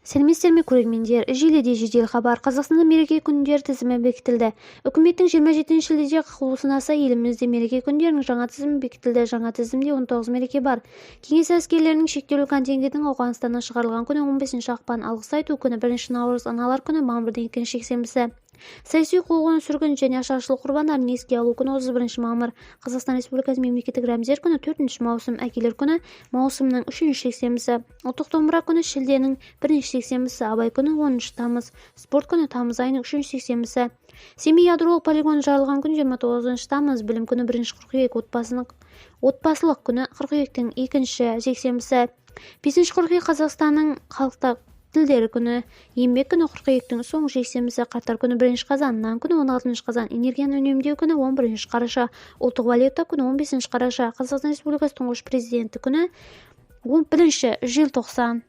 сәлеметсіздер ме көрермендер, желіде жедел хабар. Қазақстанда мереке күндер тізімі бекітілді. Үкіметтің 27 шілдеде қаулысына сай елімізде мереке күндерінің жаңа тізімі бекітілді. Жаңа тізімде 19 мереке бар. Кеңес әскерлерінің шектеулі контингентінің Ауғанстаннан шығарылған күні 15 ақпан, алғыс айту күні 1 наурыз, аналар күні мамырдың 2 жексенбісі. Саяси қуғын сүргін және ашаршылық құрбандарын еске алу күні 31 мамыр. Қазақстан Республикасы мемлекеттік рәміздер күні 4 маусым, әкелер күні маусымның 3 жексенбісі, ұлттық домбыра күні шілденің 1 жексенбісі, абай күні 10 тамыз, спорт күні тамыз айының 3 жексенбісі. Семей ядролық полигоны жарылған күн 29 тамыз, білім күні 1 қыркүйек, отбасылық күні қыркүйектің 2 жексенбісі. 5 қыркүйек Қазақстанның халықтық тілдері күні, еңбек күні қыркүйектің соңғы жексенбісі, қарттар күні 1 қазан, нан күні 16 қазан, энергияны үнемдеу күні 11 қараша, ұлттық валюта күні 15 қараша, Қазақстан Республикасы тұңғыш президенті күні 1 желтоқсан.